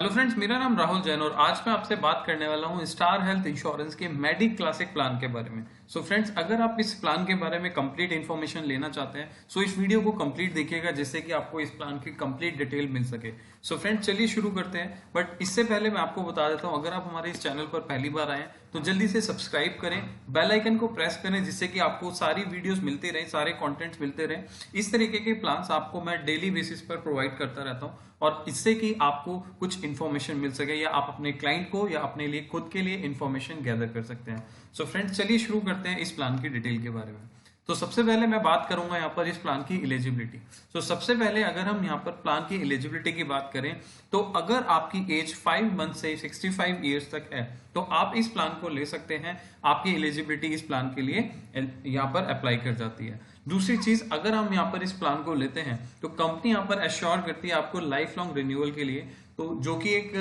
Hello friends, मेरा नाम राहुल जैन और आज मैं आपसे बात करने वाला हूं स्टार हेल्थ इंश्योरेंस के मेडी क्लासिक प्लान के बारे में। सो फ्रेंड्स, अगर आप इस प्लान के बारे में कंप्लीट इन्फॉर्मेशन लेना चाहते हैं सो इस वीडियो को कंप्लीट देखिएगा जिससे कि आपको इस प्लान की कंप्लीट डिटेल मिल सके। सो फ्रेंड्स, चलिए शुरू करते हैं। बट इससे पहले मैं आपको बता देता हूं, अगर आप हमारे इस चैनल पर पहली बार आए तो जल्दी से सब्सक्राइब करें, बेल आइकन को प्रेस करें जिससे कि आपको सारी वीडियोस मिलती रहे, सारे कंटेंट्स मिलते रहे। इस तरीके के प्लान्स आपको मैं डेली बेसिस पर प्रोवाइड करता रहता हूं और इससे कि आपको कुछ इन्फॉर्मेशन मिल सके या आप अपने क्लाइंट को या अपने लिए खुद के लिए इन्फॉर्मेशन गैदर कर सकते हैं। सो फ्रेंड्स, चलिए शुरू करते हैं इस प्लान की डिटेल के बारे में। तो सबसे पहले मैं बात करूंगा यहाँ पर इस प्लान की एलिजिबिलिटी। तो सबसे पहले अगर हम यहाँ पर प्लान की एलिजिबिलिटी की बात करें तो अगर आपकी एज 5 मंथ से 65 ईयर्स तक है तो आप इस प्लान को ले सकते हैं। आपकी एलिजिबिलिटी इस प्लान के लिए यहाँ पर अप्लाई कर जाती है। दूसरी चीज, अगर हम यहाँ पर इस प्लान को लेते हैं तो कंपनी यहाँ पर एश्योर करती है आपको लाइफ लॉन्ग रिन्यूअल के लिए, तो जो कि एक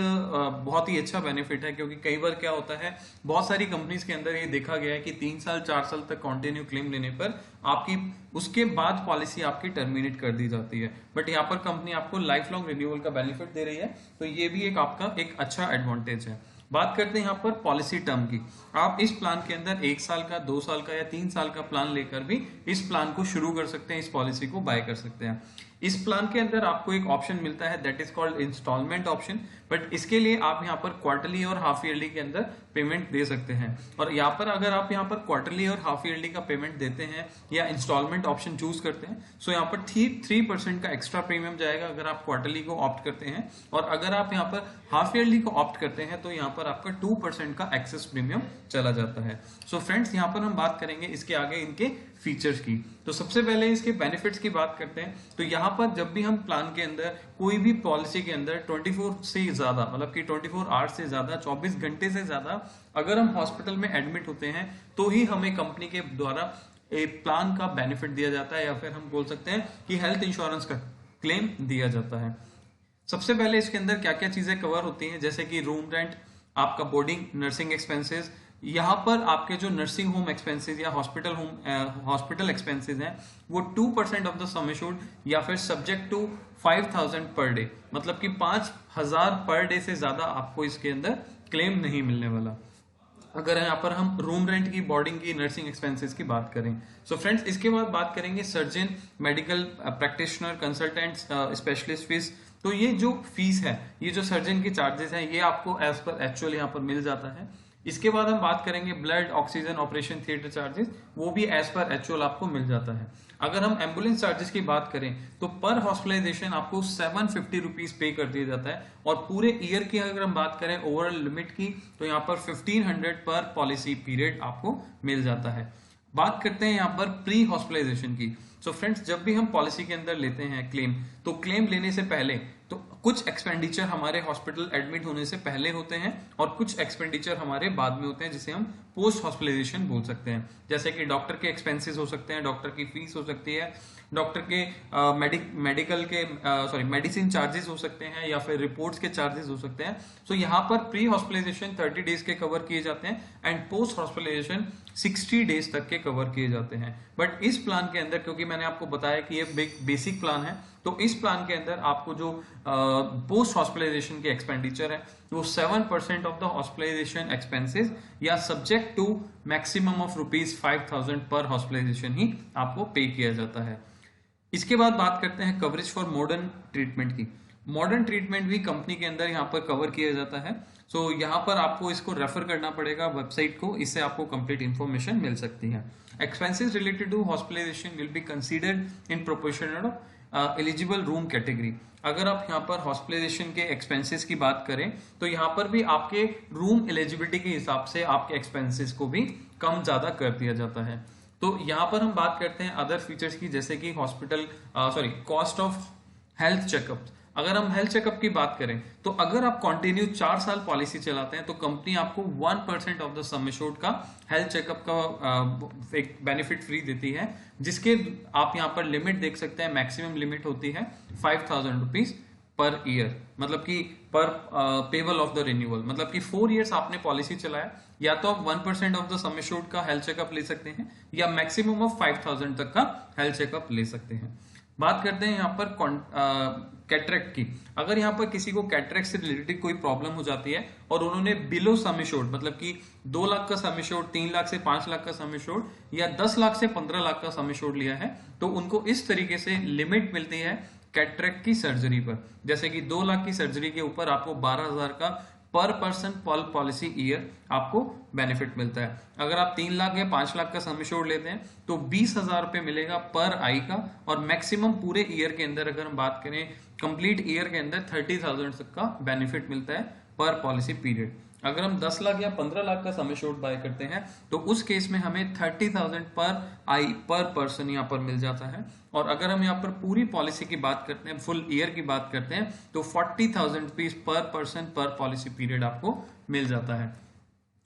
बहुत ही अच्छा बेनिफिट है। क्योंकि कई बार क्या होता है, बहुत सारी कंपनीज के अंदर ये देखा गया है कि 3 साल 4 साल तक कंटिन्यू क्लेम लेने पर आपकी उसके बाद पॉलिसी आपकी टर्मिनेट कर दी जाती है। बट यहाँ पर कंपनी आपको लाइफ लॉन्ग रिन्यूअल का बेनिफिट दे रही है, तो ये भी एक आपका एक अच्छा एडवांटेज है। बात करते हैं यहाँ पर पॉलिसी टर्म की। आप इस प्लान के अंदर 1 साल का, 2 साल का या 3 साल का प्लान लेकर भी इस प्लान को शुरू कर सकते हैं, इस पॉलिसी को बाय कर सकते हैं। इस प्लान के अंदर आपको एक ऑप्शन मिलता है that is called instalment option, but इसके लिए आप यहाँ पर क्वार्टरली और हाफ ईयरली के अंदर पेमेंट दे सकते हैं। और यहाँ पर अगर आप यहाँ पर क्वार्टरली और हाफ ईयरली का पेमेंट देते हैं या इंस्टॉलमेंट ऑप्शन चूज करते हैं सो यहाँ पर 3% का एक्स्ट्रा प्रीमियम जाएगा अगर आप क्वार्टरली को ऑप्ट करते हैं, और अगर आप यहाँ पर हाफ ईयरली को ऑप्ट करते हैं तो यहाँ पर आपका 2% का एक्सेस प्रीमियम चला जाता है। सो फ्रेंड्स, यहाँ पर हम बात करेंगे इसके आगे इनके फीचर्स की। तो सबसे पहले इसके बेनिफिट्स की बात करते हैं। तो यहाँ पर जब भी हम प्लान के अंदर कोई भी पॉलिसी के अंदर 24 से ज्यादा, मतलब कि 24 आवर्स से ज्यादा, 24 घंटे से ज्यादा अगर हम हॉस्पिटल में एडमिट होते हैं तो ही हमें कंपनी के द्वारा एक प्लान का बेनिफिट दिया जाता है, या फिर हम बोल सकते हैं कि हेल्थ इंश्योरेंस का क्लेम दिया जाता है। सबसे पहले इसके अंदर क्या क्या चीजें कवर होती हैं, जैसे कि रूम रेंट, आपका बोर्डिंग, नर्सिंग एक्सपेंसेस। यहाँ पर आपके जो नर्सिंग होम एक्सपेंसेस या हॉस्पिटल एक्सपेंसेस हैं वो 2% ऑफ द सम एश्योर्ड या फिर सब्जेक्ट टू 5000 पर डे, मतलब कि 5000 पर डे से ज्यादा आपको इसके अंदर क्लेम नहीं मिलने वाला। अगर यहाँ पर हम रूम रेंट की, बोर्डिंग की, नर्सिंग एक्सपेंसेस की बात करें। सो फ्रेंड्स, इसके बाद बात करेंगे surgeon, medical practitioner, consultant, specialist fees. तो ये जो फीस है, ये जो सर्जन के चार्जेस हैं, ये आपको एज पर एक्चुअल यहाँ पर मिल जाता है। इसके बाद हम बात करेंगे blood, oxygen, operation theatre charges, वो भी एज पर एक्चुअल आपको मिल जाता है। अगर हम एम्बुलेंस चार्जेस की बात करें तो पर हॉस्पिटलाइजेशन आपको 750 रुपीज पे कर दिया जाता है, और पूरे ईयर की अगर हम बात करें ओवरऑल लिमिट की तो यहाँ पर 1500 पर पॉलिसी पीरियड आपको मिल जाता है। बात करते हैं यहाँ पर प्री हॉस्पिटलाइजेशन की। सो फ्रेंड्स, जब भी हम पॉलिसी के अंदर लेते हैं क्लेम, तो क्लेम लेने से पहले तो कुछ एक्सपेंडिचर हमारे हॉस्पिटल एडमिट होने से पहले होते हैं और कुछ एक्सपेंडिचर हमारे बाद में होते हैं, जिसे हम पोस्ट हॉस्पिटलाइजेशन बोल सकते हैं। जैसे कि डॉक्टर के एक्सपेंसेस हो सकते हैं, डॉक्टर की फीस हो सकती है, डॉक्टर के मेडिकल के मेडिसिन चार्जेस हो सकते हैं, या फिर रिपोर्ट्स के चार्जेस हो सकते हैं। सो यहाँ पर प्री हॉस्पिटलाइजेशन 30 डेज के कवर किए जाते हैं एंड पोस्ट हॉस्पिटलाइजेशन 60 डेज तक के कवर किए जाते हैं। बट इस प्लान के अंदर, क्योंकि मैंने आपको बताया कि ये बेसिक प्लान है, तो इस प्लान के अंदर आपको जो पोस्ट हॉस्पिटलाइजेशन के एक्सपेंडिचर है वो 7% ऑफ द हॉस्पिटलाइजेशन एक्सपेंसेस या सब्जेक्ट टू मैक्सिमम ऑफ ₹5000 पर हॉस्पिटलाइजेशन ही आपको पे किया जाता है। इसके बाद बात करते हैं कवरेज फॉर मॉडर्न ट्रीटमेंट की। मॉडर्न ट्रीटमेंट भी कंपनी के अंदर यहाँ पर कवर किया जाता है। सो यहाँ पर आपको इसको रेफर करना पड़ेगा वेबसाइट को, इससे आपको कंप्लीट इंफॉर्मेशन मिल सकती है। Expenses related to hospitalisation will be considered in proportion of eligible room category. अगर आप यहाँ पर हॉस्पिटलाइजेशन के एक्सपेंसेस की बात करें तो यहाँ पर भी आपके रूम एलिजिबिलिटी के हिसाब से आपके एक्सपेंसेस को भी कम ज्यादा कर दिया जाता है। तो यहाँ पर हम बात करते हैं अदर फीचर्स की, जैसे कि कॉस्ट ऑफ हेल्थ चेकअप। अगर हम हेल्थ चेकअप की बात करें तो अगर आप कंटिन्यू 4 साल पॉलिसी चलाते हैं तो कंपनी आपको 1% ऑफ द सम एश्योर्ड का हेल्थ चेकअप का एक बेनिफिट फ्री देती है, जिसके आप यहाँ पर लिमिट देख सकते हैं। मैक्सिमम लिमिट होती है 5000 रुपीज पर ईयर, मतलब कि पर पेबल ऑफ द रिन्यूअल, मतलब कि 4 इयर्स आपने पॉलिसी चलाया, या तो आप 1% ऑफ द सम एश्योर्ड का हेल्थ चेकअप ले सकते हैं या मैक्सिमम ऑफ 5000 तक का हेल्थ चेकअप ले सकते हैं। बात करते हैं यहाँ पर कैटरेक्ट की, अगर यहाँ पर किसी को कैटरेक्ट से रिलेटेड कोई प्रॉब्लम हो जाती है और उन्होंने बिलो सम एश्योर्ड मतलब कि 2 लाख का सम एश्योर्ड, 3 लाख से 5 लाख का सम एश्योर्ड या 10 लाख से 15 लाख का सम एश्योर्ड लिया है, तो उनको इस तरीके से लिमिट मिलती है कैटरेक्ट की सर्जरी पर। जैसे कि 2 लाख की सर्जरी के ऊपर आपको 12,000 का पर पर्सन पर पॉलिसी ईयर आपको बेनिफिट मिलता है। अगर आप 3 लाख या 5 लाख का सम एश्योर्ड लेते हैं तो 20,000 रुपए मिलेगा पर आई का, और मैक्सिमम पूरे ईयर के अंदर अगर हम बात करें कंप्लीट ईयर के अंदर 30,000 तक का बेनिफिट मिलता है पर पॉलिसी पीरियड। अगर हम 10 लाख या 15 लाख का सम एश्योर्ड बाय करते हैं तो उस केस में हमें 30,000 पर आई पर पर्सन यहाँ पर मिल जाता है। और अगर हम यहाँ पर पूरी पॉलिसी की बात करते हैं, फुल ईयर की बात करते हैं, तो 40,000 रुपीज पर पर्सन पर पॉलिसी पीरियड आपको मिल जाता है।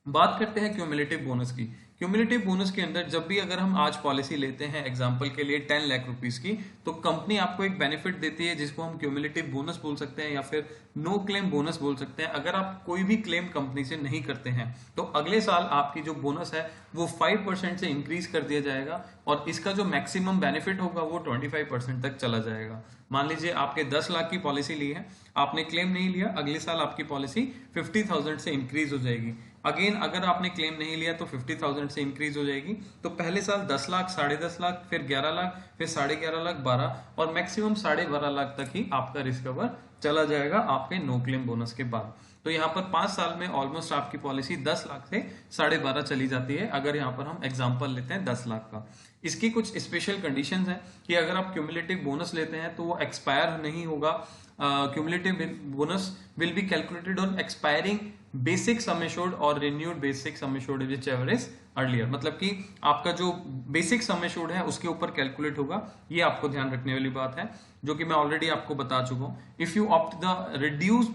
बात करते हैं क्यूमुलेटिव बोनस की। क्यूमुलेटिव बोनस के अंदर जब भी अगर हम आज पॉलिसी लेते हैं एग्जांपल के लिए 10 लाख रुपीस की, तो कंपनी आपको एक बेनिफिट देती है जिसको हम क्यूमुलेटिव बोनस बोल सकते हैं या फिर नो क्लेम बोनस बोल सकते हैं। अगर आप कोई भी क्लेम कंपनी से नहीं करते हैं तो अगले साल आपकी जो बोनस है वो 5% से इंक्रीज कर दिया जाएगा, और इसका जो मैक्सिमम बेनिफिट होगा वो 25% तक चला जाएगा। मान लीजिए आपके 10 लाख की पॉलिसी ली है, आपने क्लेम नहीं लिया, अगले साल आपकी पॉलिसी 50,000 से इंक्रीज हो जाएगी। अगेन अगर आपने क्लेम नहीं लिया तो 50,000 से इंक्रीज हो जाएगी। तो पहले साल 10 लाख, 10.5 लाख, फिर 11 लाख, फिर 11.5 लाख, 12 और मैक्सिमम 12.5 लाख तक ही आपका रिस्क कवर चला जाएगा आपके नो क्लेम बोनस के बाद। तो यहाँ पर 5 साल में ऑलमोस्ट आपकी पॉलिसी 10 लाख से 12.5 चली जाती है, अगर यहाँ पर हम एग्जांपल लेते हैं 10 लाख का। इसकी कुछ स्पेशल कंडीशंस हैं कि अगर आप क्यूमुलेटिव बोनस लेते हैं तो वो एक्सपायर नहीं होगा। Cumulative bonus will be calculated on expiring basic sum assured और renewed basic sum assured whichever is earlier, मतलब कि आपका जो बेसिक सम एश्योर्ड है उसके ऊपर कैलकुलेट होगा। ये आपको ध्यान रखने वाली बात है जो कि मैं ऑलरेडी आपको बता चुका हूं। If you opt the reduce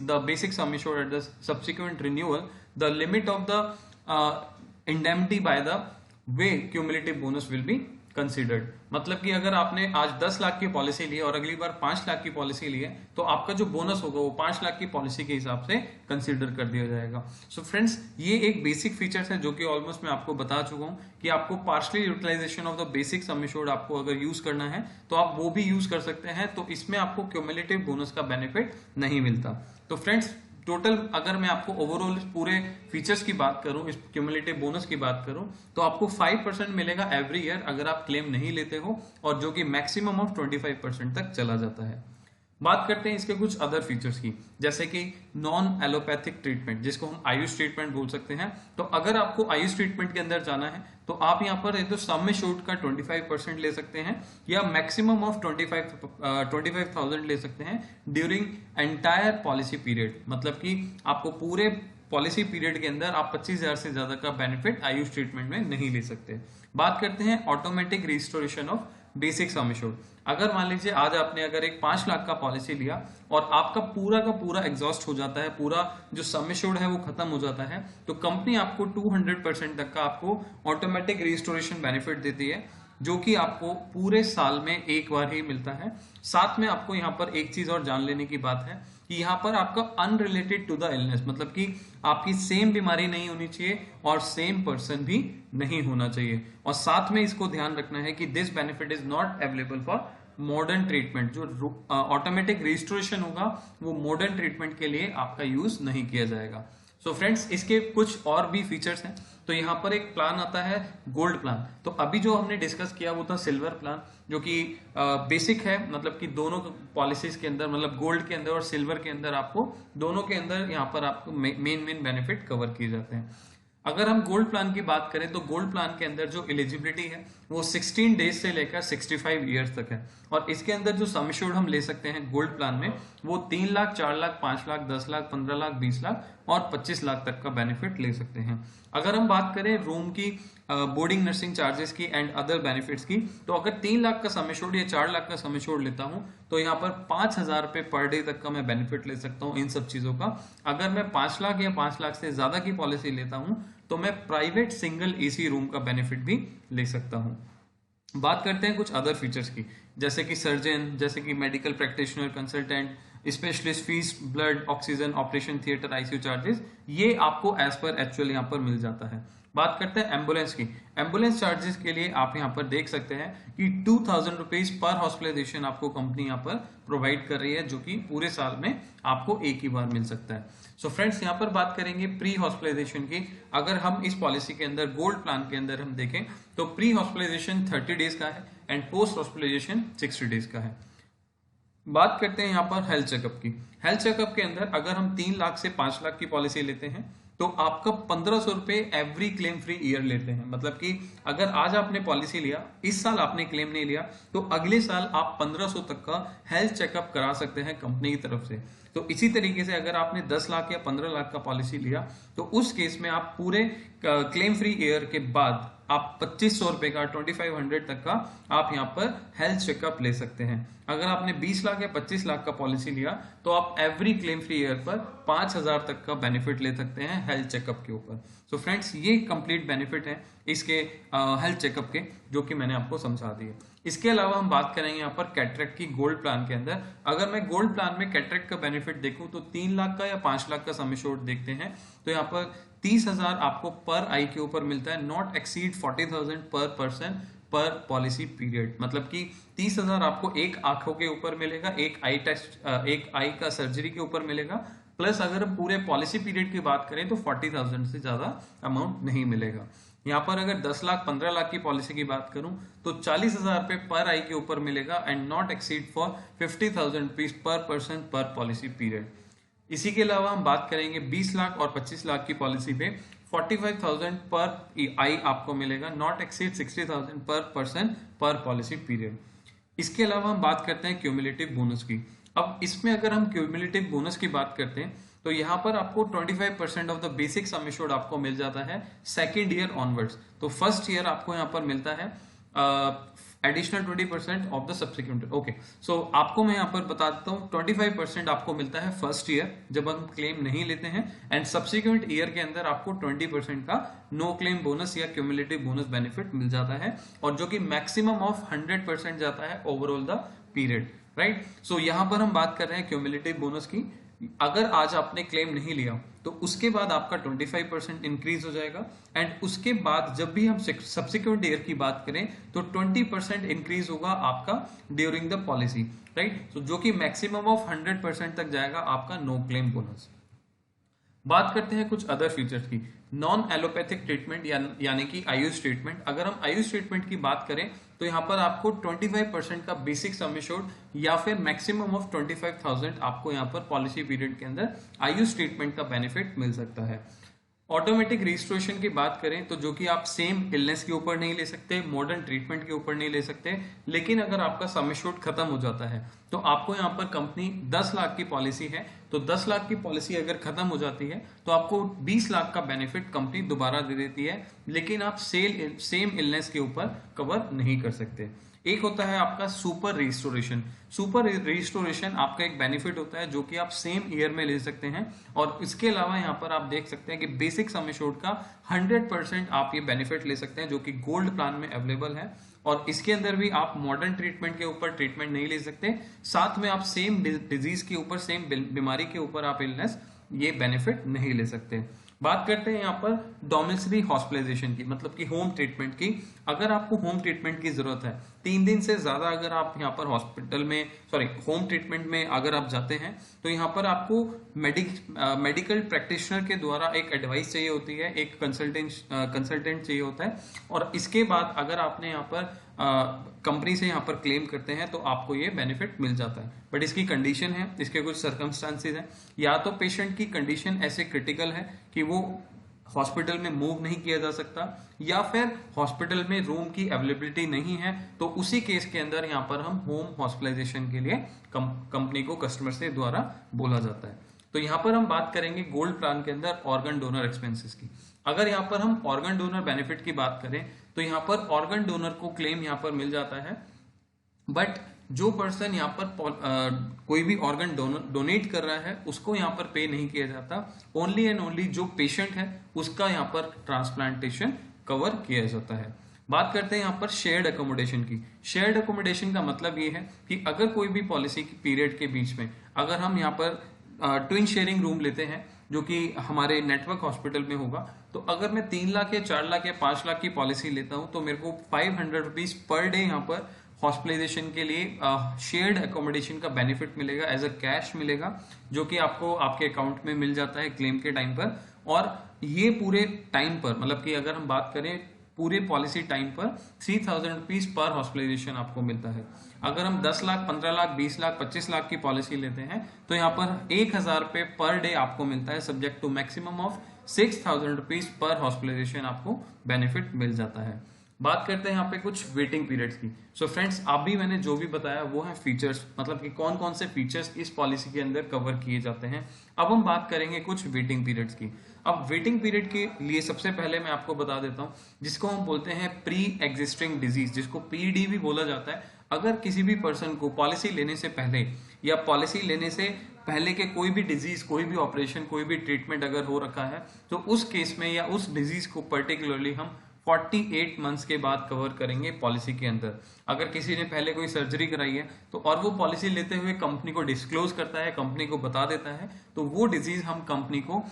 the basic sum assured at the subsequent renewal, the limit of the indemnity by the way cumulative bonus will be considered. मतलब कि अगर आपने आज 10 लाख की पॉलिसी ली है और अगली बार 5 लाख की पॉलिसी ली है तो आपका जो बोनस होगा वो 5 लाख की पॉलिसी के हिसाब से कंसीडर कर दिया जाएगा। सो फ्रेंड्स, ये एक बेसिक फीचर्स है जो कि ऑलमोस्ट मैं आपको बता चुका हूं कि आपको partially utilisation of the basic sum assured आपको अगर यूज करना है तो आप वो भी यूज कर सकते हैं, तो इसमें आपको क्यूमुलेटिव बोनस का बेनिफिट नहीं मिलता। तो फ्रेंड्स, टोटल अगर मैं आपको ओवरऑल पूरे फीचर्स की बात करूं, इस क्यूमुलेटिव बोनस की बात करूं, तो आपको 5% मिलेगा एवरी ईयर अगर आप क्लेम नहीं लेते हो, और जो कि मैक्सिमम ऑफ 25% तक चला जाता है। बात करते हैं इसके कुछ अदर फीचर्स की, जैसे कि नॉन एलोपैथिक ट्रीटमेंट, जिसको हम आयुष ट्रीटमेंट बोल सकते हैं। तो अगर आपको आयुष ट्रीटमेंट के अंदर जाना है तो आप यहाँ पर तो सम एश्योर्ड का 25% ले सकते हैं या मैक्सिमम ऑफ 25,000 ले सकते हैं ड्यूरिंग एंटायर पॉलिसी पीरियड। मतलब कि आपको पूरे पॉलिसी पीरियड के अंदर आप 25,000 से ज्यादा का बेनिफिट आयुष ट्रीटमेंट में नहीं ले सकते। बात करते हैं automatic restoration of basic sum assured. अगर मान लीजिए आज आपने अगर एक 5 लाख का पॉलिसी लिया और आपका पूरा का पूरा एग्जॉस्ट हो जाता है, पूरा जो सम एश्योर्ड है वो खत्म हो जाता है, तो कंपनी आपको 200% तक का आपको ऑटोमेटिक रिस्टोरेशन बेनिफिट देती है, जो कि आपको पूरे साल में एक बार ही मिलता है। साथ में आपको यहाँ पर एक चीज और जान लेने की बात है कि यहाँ पर आपका अनरिलेटेड टू द इलनेस, मतलब कि आपकी सेम बीमारी नहीं होनी चाहिए और सेम पर्सन भी नहीं होना चाहिए। और साथ में इसको ध्यान रखना है कि this benefit is not available for modern treatment. जो ऑटोमेटिक रिस्टोरेशन होगा वो मॉडर्न ट्रीटमेंट के लिए आपका यूज नहीं किया जाएगा। सो फ्रेंड्स, इसके कुछ और भी फीचर्स हैं। तो यहाँ पर एक प्लान आता है गोल्ड प्लान। तो अभी जो हमने डिस्कस किया वो था सिल्वर प्लान, जो कि बेसिक है, मतलब कि दोनों पॉलिसीज के अंदर, मतलब गोल्ड के अंदर और सिल्वर के अंदर आपको दोनों के अंदर यहाँ पर आपको मेन बेनिफिट कवर किए जाते हैं। अगर हम गोल्ड प्लान की बात करें तो गोल्ड प्लान के अंदर जो एलिजिबिलिटी है वो 16 डेज से लेकर 65 ईयर्स तक है, और इसके अंदर जो सम एश्योर्ड हम ले सकते हैं गोल्ड प्लान में वो 3 लाख, 4 लाख, 5 लाख, 10 लाख, 15 लाख, 20 लाख और 25 लाख तक का बेनिफिट ले सकते हैं। अगर हम बात करें रूम की, बोर्डिंग, नर्सिंग चार्जेस की एंड अदर बेनिफिट्स की, तो अगर 3 लाख का सम एश्योर्ड या 4 लाख का सम एश्योर्ड लेता हूं तो यहाँ पर 5,000 रुपए पर डे तक का मैं बेनिफिट ले सकता हूँ इन सब चीजों का। अगर मैं 5 लाख या 5 लाख से ज्यादा की पॉलिसी लेता हूं तो मैं प्राइवेट सिंगल एसी रूम का बेनिफिट भी ले सकता हूं। बात करते हैं कुछ अदर फीचर्स की, जैसे कि सर्जन, जैसे कि medical practitioner, consultant, specialist fees, blood, oxygen, operation theatre, ICU charges, ये आपको एज पर एक्चुअल यहाँ पर मिल जाता है। बात करते हैं एम्बुलेंस की। एम्बुलेंस चार्जेस के लिए आप यहाँ पर देख सकते हैं कि 2000 रुपीज पर हॉस्पिटलाइजेशन आपको कंपनी यहाँ पर प्रोवाइड कर रही है, जो कि पूरे साल में आपको एक ही बार मिल सकता है। सो फ्रेंड्स, यहाँ पर बात करेंगे प्री हॉस्पिटलाइजेशन की। अगर हम इस पॉलिसी के अंदर गोल्ड प्लान के अंदर हम देखें तो प्री हॉस्पिटलाइजेशन 30 डेज का है एंड पोस्ट हॉस्पिटलाइजेशन 60 डेज का है। बात करते हैं यहाँ पर हेल्थ चेकअप की। हेल्थ चेकअप के अंदर अगर हम 3 लाख से 5 लाख की पॉलिसी लेते हैं तो आपका 1500 रुपए एवरी क्लेम फ्री ईयर लेते हैं। मतलब कि अगर आज आपने पॉलिसी लिया, इस साल आपने क्लेम नहीं लिया, तो अगले साल आप 1500 तक का हेल्थ चेकअप करा सकते हैं कंपनी की तरफ से। तो इसी तरीके से अगर आपने 10 लाख या 15 लाख का पॉलिसी लिया तो उस केस में आप पूरे क्लेम फ्री ईयर के बाद आप 2500 रुपए का 2500 तक का आप यहाँ पर हेल्थ चेकअप ले सकते हैं। अगर आपने 20 लाख या 25 लाख का पॉलिसी लिया तो आप एवरी क्लेम फ्री ईयर पर 5000 तक का बेनिफिट ले सकते हैं हेल्थ चेकअप के ऊपर। सो फ्रेंड्स, ये कंप्लीट बेनिफिट है इसके हेल्थ चेकअप के, जो कि मैंने आपको समझा दिए। इसके अलावा हम बात करेंगे यहाँ पर कैटरेक्ट की गोल्ड प्लान के अंदर। अगर मैं गोल्ड प्लान में कैटरेक्ट का बेनिफिट देखूं तो 3 लाख का या 5 लाख का सम एश्योर्ड देखते हैं तो यहाँ पर 30,000 आपको पर आई के ऊपर मिलता है, नॉट एक्सीड 40,000 पर पर्सन पर पॉलिसी पीरियड। मतलब कि 30,000 आपको एक आंखों के ऊपर मिलेगा, एक आई टेस्ट, एक आई का सर्जरी के ऊपर मिलेगा, प्लस अगर हम पूरे पॉलिसी पीरियड की बात करें तो 40,000 से ज्यादा अमाउंट नहीं मिलेगा। यहाँ पर अगर 10 लाख 15 लाख की पॉलिसी की बात करूं तो 40,000 रुपए पर आई के ऊपर मिलेगा and not exceed for 50,000 rupees per person पर पॉलिसी पीरियड। इसी के अलावा हम बात करेंगे 20 लाख और 25 लाख की पॉलिसी पे 45,000 पर आई आपको मिलेगा, नॉट एक्सीड 60,000 पर पर्सन पर पॉलिसी पीरियड। इसके अलावा हम बात करते हैं क्यूमुलेटिव बोनस की। अब इसमें अगर हम क्यूमुलेटिव बोनस की बात करते हैं तो यहाँ पर आपको 25% of the basic sum assured आपको मिल जाता है सेकेंड ईयर ऑनवर्ड्स। तो फर्स्ट ईयर आपको यहाँ पर मिलता है additional 20% of the subsequent. Okay, so आपको मैं यहाँ पर बता देता हूँ 25% आपको मिलता है फर्स्ट ईयर जब हम क्लेम नहीं लेते हैं, एंड सब्सिक्वेंट ईयर के अंदर आपको 20% का नो क्लेम बोनस या क्यूमुलेटिव बोनस बेनिफिट मिल जाता है, और जो कि मैक्सिमम ऑफ 100% जाता है ओवरऑल द पीरियड, राइट। सो यहाँ पर हम बात कर रहे हैं क्यूमुलेटिव बोनस की। अगर आज आपने क्लेम नहीं लिया तो उसके बाद आपका 25% इंक्रीज हो जाएगा, एंड उसके बाद जब भी हम सब्सिक्वेंट ईयर की बात करें तो 20% इंक्रीज होगा आपका ड्यूरिंग द पॉलिसी, राइट। तो जो कि मैक्सिमम ऑफ 100% तक जाएगा आपका नो क्लेम बोनस। बात करते हैं कुछ अदर फीचर्स की। नॉन एलोपैथिक ट्रीटमेंट यानी कि आयुष ट्रीटमेंट। अगर हम आयुष ट्रीटमेंट की बात करें तो यहाँ पर आपको 25% का बेसिक सम एश्योर्ड या फिर मैक्सिमम ऑफ 25,000 आपको यहाँ पर पॉलिसी पीरियड के अंदर आयुष ट्रीटमेंट का बेनिफिट मिल सकता है। ऑटोमेटिक रजिस्ट्रेशन की बात करें तो जो कि आप सेम इलनेस के ऊपर नहीं ले सकते, मॉडर्न ट्रीटमेंट के ऊपर नहीं ले सकते, लेकिन अगर आपका सम एश्योर्ड खत्म हो जाता है तो आपको यहाँ पर कंपनी 10 लाख की पॉलिसी है तो 10 लाख की पॉलिसी अगर खत्म हो जाती है तो आपको 20 लाख का बेनिफिट कंपनी दोबारा दे देती है, लेकिन आप सेम इलनेस के ऊपर कवर नहीं कर सकते। एक होता है आपका सुपर रजिस्टोरेशन। सुपर रजिस्टोरेशन आपका एक बेनिफिट होता है जो कि आप सेम ईयर में ले सकते हैं, और इसके अलावा यहाँ पर आप देख सकते हैं कि बेसिक सम एश्योर्ड का 100% आप ये बेनिफिट ले सकते हैं जो कि गोल्ड प्लान में अवेलेबल है, और इसके अंदर भी आप मॉडर्न ट्रीटमेंट के ऊपर ट्रीटमेंट नहीं ले सकते, साथ में आप सेम डिजीज के ऊपर, सेम बीमारी के ऊपर आप इलनेस ये बेनिफिट नहीं ले सकते। बात करते हैं यहाँ पर डोमिसिलरी हॉस्पिटलाइजेशन की, मतलब कि होम ट्रीटमेंट की। अगर आपको होम ट्रीटमेंट की जरूरत है, 3 दिन से ज्यादा अगर आप यहाँ पर हॉस्पिटल में होम ट्रीटमेंट में अगर आप जाते हैं तो यहाँ पर आपको मेडिकल प्रैक्टिशनर के द्वारा एक एडवाइस चाहिए होती है, एक कंसल्टेंट चाहिए होता है, और इसके बाद अगर आपने यहाँ पर कंपनी से यहाँ पर क्लेम करते हैं तो आपको ये बेनिफिट मिल जाता है। बट इसकी कंडीशन है, इसके कुछ सर्कमस्टांसेस हैं, या तो पेशेंट की कंडीशन ऐसे क्रिटिकल है कि वो हॉस्पिटल में मूव नहीं किया जा सकता, या फिर हॉस्पिटल में रूम की अवेलेबिलिटी नहीं है, तो उसी केस के अंदर यहाँ पर हम होम हॉस्पिटलाइजेशन के लिए कंपनी को कस्टमर से द्वारा बोला जाता है। तो यहाँ पर हम बात करेंगे गोल्ड प्लान के अंदर ऑर्गन डोनर एक्सपेंसेस की। अगर यहाँ पर हम ऑर्गन डोनर बेनिफिट की बात करें तो यहाँ पर ऑर्गन डोनर को क्लेम यहाँ पर मिल जाता है, बट जो पर्सन यहाँ पर कोई भी ऑर्गन डोनेट कर रहा है उसको यहाँ पर पे नहीं किया जाता, ओनली एंड ओनली जो पेशेंट है उसका यहाँ पर ट्रांसप्लांटेशन कवर किया जाता है। बात करते हैं यहाँ पर शेयर्ड अकोमोडेशन की। शेयर्ड अकोमोडेशन का मतलब ये है कि अगर कोई भी पॉलिसी की पीरियड के बीच में अगर हम यहाँ पर ट्विन शेयरिंग रूम लेते हैं जो कि हमारे नेटवर्क हॉस्पिटल में होगा, तो अगर मैं 3 लाख या 4 लाख या 5 लाख की पॉलिसी लेता हूं तो मेरे को 500 रुपीज पर डे यहाँ पर हॉस्पिटलाइजेशन के लिए शेयर्ड एकोमोडेशन का बेनिफिट मिलेगा, एज अ कैश मिलेगा, जो कि आपको आपके अकाउंट में मिल जाता है क्लेम के टाइम पर। और ये पूरे टाइम पर, मतलब कि अगर हम बात करें पूरे पॉलिसी टाइम पर 3000 रुपीज पर हॉस्पिटलाइजेशन आपको मिलता है। अगर हम 10 लाख, 15 लाख, 20 लाख, 25 लाख की पॉलिसी लेते हैं तो यहाँ पर 1000 रुपए पर डे आपको मिलता है, subject to maximum of 6000 rupees पर हॉस्पिटलाइजेशन आपको बेनिफिट मिल जाता है। बात करते हैं यहाँ पे कुछ वेटिंग पीरियड्स की। सो फ्रेंड्स, अभी मैंने जो भी बताया वो है फीचर्स, मतलब कि कौन कौन से फीचर्स इस पॉलिसी के अंदर कवर किए जाते हैं। अब हम बात करेंगे कुछ वेटिंग पीरियड्स की। अब वेटिंग पीरियड के लिए सबसे पहले मैं आपको बता देता हूं, जिसको हम बोलते हैं प्री एग्जिस्टिंग डिजीज, जिसको पीडी भी बोला जाता है। अगर किसी भी पर्सन को पॉलिसी लेने से पहले या पॉलिसी लेने से पहले के कोई भी डिजीज, कोई भी ऑपरेशन, कोई भी ट्रीटमेंट अगर हो रखा है, तो उस केस में या उस डिजीज को पर्टिकुलरली हम 48 मंथ्स के बाद कवर करेंगे पॉलिसी के अंदर। अगर किसी ने पहले कोई सर्जरी कराई है तो और वो पॉलिसी लेते हुए कंपनी को डिस्क्लोज करता है, कंपनी को बता देता है, तो वो डिजीज हम कंपनी को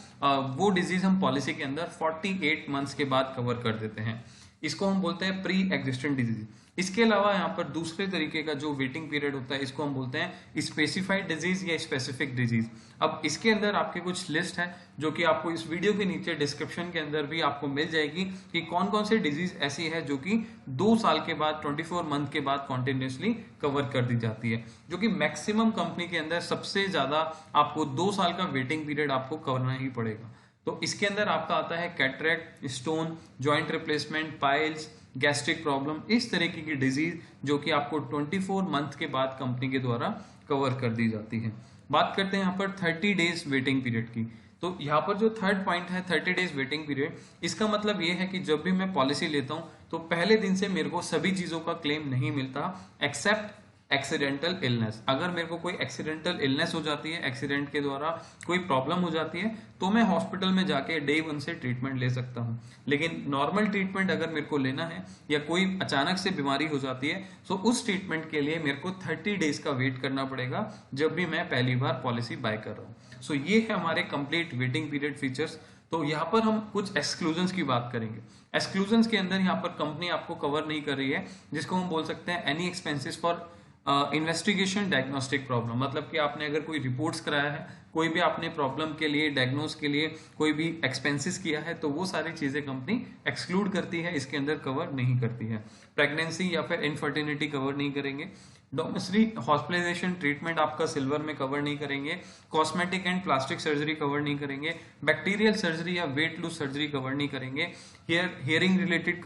वो डिजीज हम पॉलिसी के अंदर 48 मंथ्स के बाद कवर कर देते हैं। इसको हम बोलते हैं प्री एग्जिस्टेंट डिजीज। इसके अलावा यहाँ पर दूसरे तरीके का जो वेटिंग पीरियड होता है, इसको हम बोलते हैं स्पेसिफाइड डिजीज या स्पेसिफिक डिजीज। अब इसके अंदर आपके कुछ लिस्ट है जो कि आपको इस वीडियो के नीचे डिस्क्रिप्शन के अंदर भी आपको मिल जाएगी कि कौन कौन से डिजीज ऐसी है जो कि 2 साल के बाद, 24 मंथ के बाद कॉन्टिन्यूसली कवर कर दी जाती है, जो कि मैक्सिमम कंपनी के अंदर सबसे ज्यादा आपको 2 साल का वेटिंग पीरियड आपको करना ही पड़ेगा। तो इसके अंदर आपका आता है cataract, stone, joint replacement, piles, gastric problem, इस तरीके की डिजीज जो कि आपको 24 मंथ के बाद कंपनी के द्वारा कवर कर दी जाती है। बात करते हैं यहाँ पर 30 डेज वेटिंग पीरियड की। तो यहाँ पर जो थर्ड पॉइंट है 30 डेज वेटिंग पीरियड, इसका मतलब ये है कि जब भी मैं पॉलिसी लेता हूँ तो पहले दिन से मेरे को सभी चीजों का क्लेम नहीं मिलता एक्सेप्ट एक्सीडेंटल इलनेस। अगर मेरे को कोई एक्सीडेंटल इलनेस हो जाती है, एक्सीडेंट के द्वारा कोई प्रॉब्लम हो जाती है, तो मैं हॉस्पिटल में जाके डे 1 से ट्रीटमेंट ले सकता हूं। लेकिन नॉर्मल ट्रीटमेंट अगर मेरे को लेना है या कोई अचानक से बीमारी हो जाती है, तो उस ट्रीटमेंट के लिए मेरे को 30 डेज का वेट करना पड़ेगा जब भी मैं पहली बार पॉलिसी बाय कर रहा हूँ। सो ये है हमारे कंप्लीट वेटिंग पीरियड फीचर्स। तो यहाँ पर हम कुछ एक्सक्लूजन्स की बात करेंगे। एक्सक्लूजन्स के अंदर यहाँ पर कंपनी आपको कवर नहीं कर रही है, जिसको हम बोल सकते हैं any expenses for investigation diagnostic problem. मतलब कि आपने अगर कोई रिपोर्ट्स कराया है, कोई भी आपने प्रॉब्लम के लिए, डायग्नोस के लिए कोई भी एक्सपेंसेस किया है, तो वो सारी चीजें कंपनी एक्सक्लूड करती है, इसके अंदर कवर नहीं करती है। प्रेगनेंसी या फिर इनफर्टिलिटी कवर नहीं करेंगे। डोमेस्टिक हॉस्पिटलाइजेशन ट्रीटमेंट आपका सिल्वर में कवर नहीं करेंगे। Cosmetic and plastic surgery cover नहीं करेंगे। बैक्टीरियल सर्जरी या वेट लूज सर्जरी कवर नहीं करेंगे। हियरिंग रिलेटेड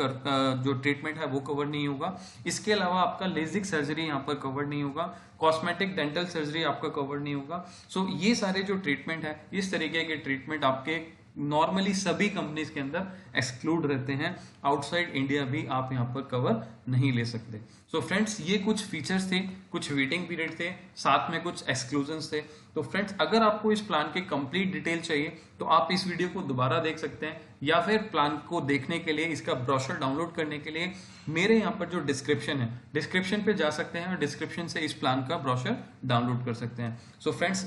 जो ट्रीटमेंट है वो कवर नहीं होगा। इसके अलावा आपका लेजिक सर्जरी यहाँ पर कवर नहीं होगा। कॉस्मेटिक डेंटल सर्जरी आपका कवर नहीं होगा। सो ये सारे जो ट्रीटमेंट है, इस तरीके के ट्रीटमेंट आपके नॉर्मली सभी कंपनीज के अंदर एक्सक्लूड रहते हैं। आउटसाइड इंडिया भी आप यहाँ पर कवर नहीं ले सकते। सो फ्रेंड्स, ये कुछ फीचर्स थे, कुछ वेटिंग पीरियड थे, साथ में कुछ एक्सक्लूजन्स थे। तो फ्रेंड्स, अगर आपको इस प्लान की कंप्लीट डिटेल चाहिए तो आप इस वीडियो को दोबारा देख सकते हैं, या फिर प्लान को देखने के लिए, इसका ब्रोशर डाउनलोड करने के लिए मेरे यहाँ पर जो डिस्क्रिप्शन है, डिस्क्रिप्शन पे जा सकते हैं और डिस्क्रिप्शन से इस प्लान का ब्रोशर डाउनलोड कर सकते हैं। So friends,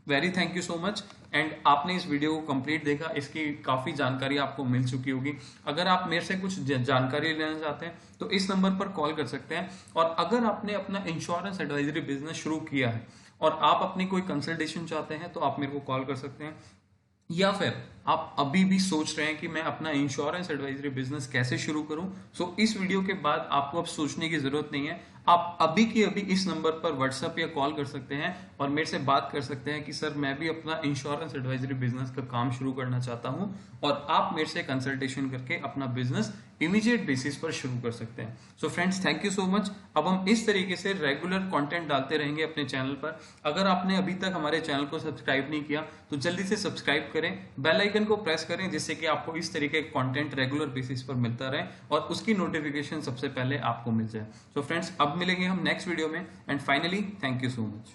very thank you so much. And आपने इस वीडियो को कंप्लीट देखा, इसकी काफी जानकारी आपको मिल चुकी होगी। अगर आप मेरे से कुछ जानकारी लेना चाहते हैं तो इस नंबर पर कॉल कर सकते हैं। और अगर आपने अपना इंश्योरेंस एडवाइजरी बिजनेस शुरू किया है और आप अपनी कोई कंसल्टेशन चाहते हैं तो आप मेरे को कॉल कर सकते हैं। या फिर आप अभी भी सोच रहे हैं कि मैं अपना इंश्योरेंस एडवाइजरी बिजनेस कैसे शुरू करूं, सो इस वीडियो के बाद आपको अब सोचने की जरूरत नहीं है। आप अभी की अभी इस नंबर पर व्हाट्सएप या कॉल कर सकते हैं और मेरे से बात कर सकते हैं कि सर मैं भी अपना इंश्योरेंस एडवाइजरी बिजनेस का काम शुरू करना चाहता हूं, और आप मेरे से कंसल्टेशन करके अपना बिजनेस इमीडिएट बेसिस पर शुरू कर सकते हैं। So friends, thank you so much. अब हम इस तरीके से रेगुलर कंटेंट डालते रहेंगे अपने चैनल पर। अगर आपने अभी तक हमारे चैनल को सब्सक्राइब नहीं किया तो जल्दी से सब्सक्राइब करें, बेल आइकन को प्रेस करें, जिससे कि आपको इस तरीके का कंटेंट रेगुलर बेसिस पर मिलता रहे और उसकी नोटिफिकेशन सबसे पहले आपको मिल जाए। सो फ्रेंड्स, अब मिलेंगे हम नेक्स्ट वीडियो में। And finally, thank you so much.